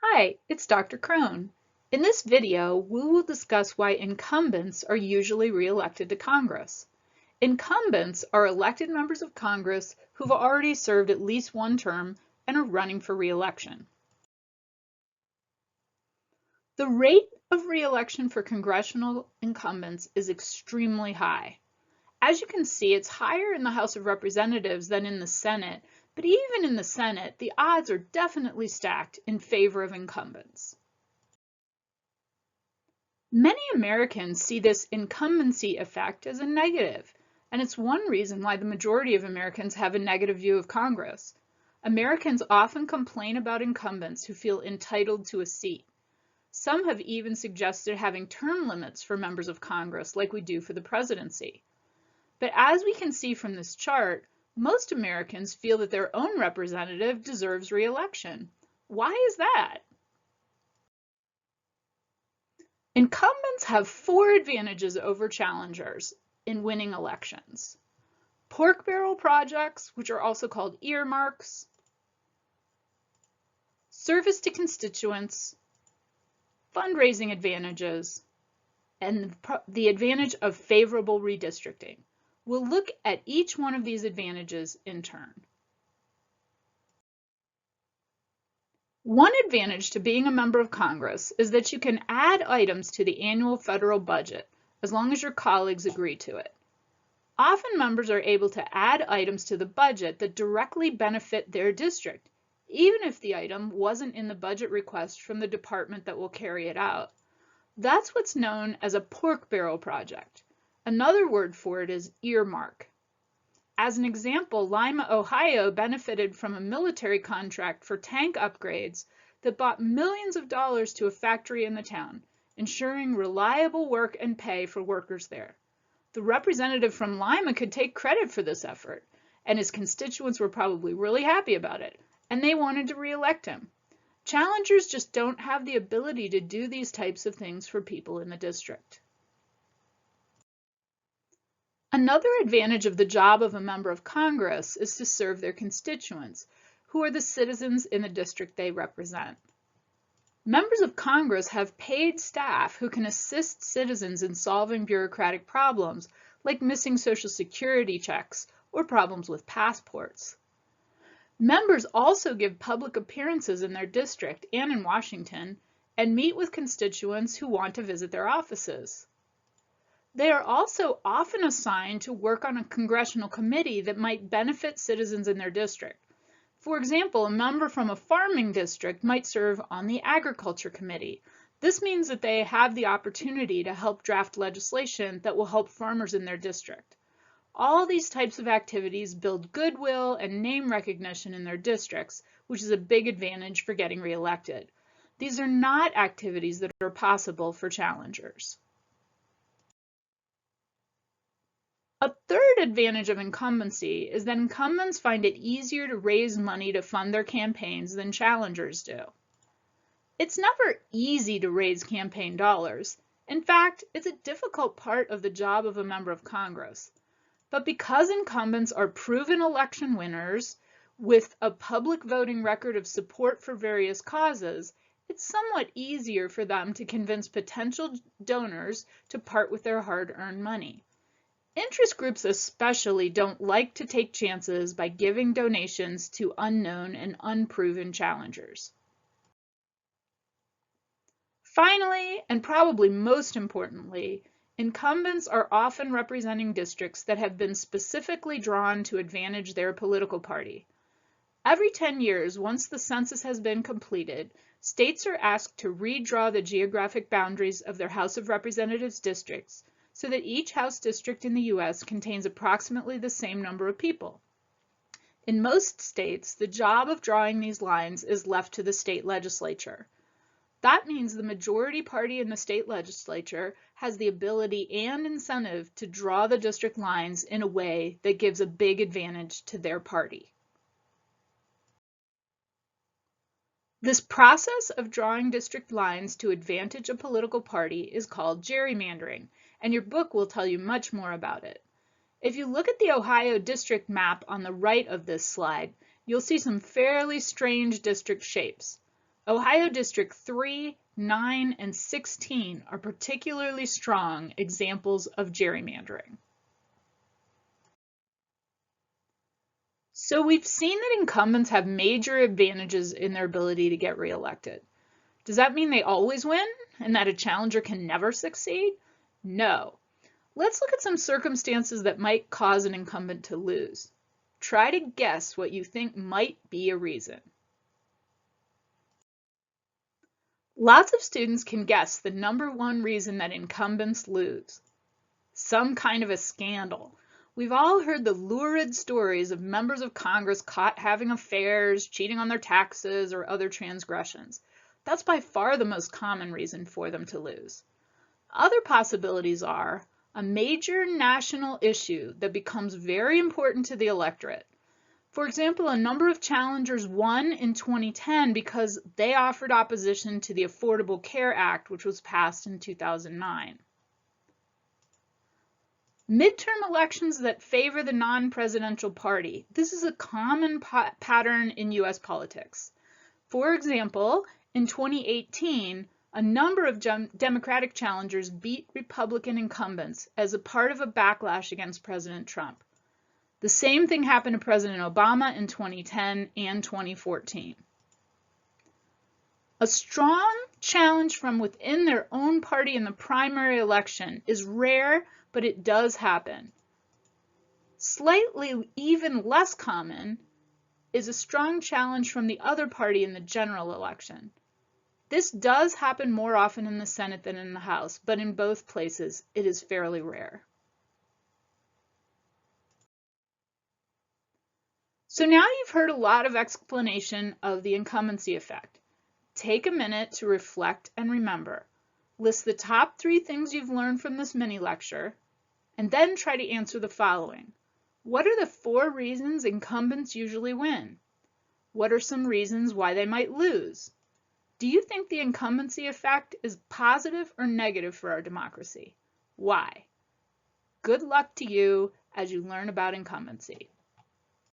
Hi, it's Dr. Crone. In this video, we will discuss why incumbents are usually re-elected to Congress. Incumbents are elected members of Congress who've already served at least one term and are running for re-election. The rate of re-election for congressional incumbents is extremely high. As you can see, it's higher in the House of Representatives than in the Senate, but even in the Senate, the odds are definitely stacked in favor of incumbents. Many Americans see this incumbency effect as a negative, and it's one reason why the majority of Americans have a negative view of Congress. Americans often complain about incumbents who feel entitled to a seat. Some have even suggested having term limits for members of Congress like we do for the presidency. But as we can see from this chart, most Americans feel that their own representative deserves re-election. Why is that? Incumbents have 4 advantages over challengers in winning elections. Pork barrel projects, which are also called earmarks, service to constituents, fundraising advantages, and the advantage of favorable redistricting. We'll look at each one of these advantages in turn. One advantage to being a member of Congress is that you can add items to the annual federal budget as long as your colleagues agree to it. Often members are able to add items to the budget that directly benefit their district, even if the item wasn't in the budget request from the department that will carry it out. That's what's known as a pork barrel project. Another word for it is earmark. As an example, Lima, Ohio benefited from a military contract for tank upgrades that brought millions of dollars to a factory in the town, ensuring reliable work and pay for workers there. The representative from Lima could take credit for this effort, and his constituents were probably really happy about it, and they wanted to re-elect him. Challengers just don't have the ability to do these types of things for people in the district. Another advantage of the job of a member of Congress is to serve their constituents, who are the citizens in the district they represent. Members of Congress have paid staff who can assist citizens in solving bureaucratic problems like missing Social Security checks or problems with passports. Members also give public appearances in their district and in Washington and meet with constituents who want to visit their offices. They are also often assigned to work on a congressional committee that might benefit citizens in their district. For example, a member from a farming district might serve on the Agriculture Committee. This means that they have the opportunity to help draft legislation that will help farmers in their district. All these types of activities build goodwill and name recognition in their districts, which is a big advantage for getting reelected. These are not activities that are possible for challengers. A third advantage of incumbency is that incumbents find it easier to raise money to fund their campaigns than challengers do. It's never easy to raise campaign dollars. In fact, it's a difficult part of the job of a member of Congress. But because incumbents are proven election winners with a public voting record of support for various causes, it's somewhat easier for them to convince potential donors to part with their hard-earned money. Interest groups especially don't like to take chances by giving donations to unknown and unproven challengers. Finally, and probably most importantly, incumbents are often representing districts that have been specifically drawn to advantage their political party. Every 10 years, once the census has been completed, states are asked to redraw the geographic boundaries of their House of Representatives districts so that each House district in the U.S. contains approximately the same number of people. In most states, the job of drawing these lines is left to the state legislature. That means the majority party in the state legislature has the ability and incentive to draw the district lines in a way that gives a big advantage to their party. This process of drawing district lines to advantage a political party is called gerrymandering, and your book will tell you much more about it. If you look at the Ohio district map on the right of this slide, you'll see some fairly strange district shapes. Ohio District 3, 9, and 16 are particularly strong examples of gerrymandering. So we've seen that incumbents have major advantages in their ability to get reelected. Does that mean they always win and that a challenger can never succeed? No. Let's look at some circumstances that might cause an incumbent to lose. Try to guess what you think might be a reason. Lots of students can guess the number one reason that incumbents lose. Some kind of a scandal. We've all heard the lurid stories of members of Congress caught having affairs, cheating on their taxes, or other transgressions. That's by far the most common reason for them to lose. Other possibilities are a major national issue that becomes very important to the electorate. For example, a number of challengers won in 2010 because they offered opposition to the Affordable Care Act, which was passed in 2009. Midterm elections that favor the non-presidential party. This is a common pattern in US politics. For example, in 2018, a number of Democratic challengers beat Republican incumbents as a part of a backlash against President Trump. The same thing happened to President Obama in 2010 and 2014. A strong challenge from within their own party in the primary election is rare, but it does happen. Slightly even less common is a strong challenge from the other party in the general election. This does happen more often in the Senate than in the House, but in both places it is fairly rare. So now you've heard a lot of explanation of the incumbency effect. Take a minute to reflect and remember. List the top 3 things you've learned from this mini lecture, and then try to answer the following. What are the 4 reasons incumbents usually win? What are some reasons why they might lose? Do you think the incumbency effect is positive or negative for our democracy? Why? Good luck to you as you learn about incumbency.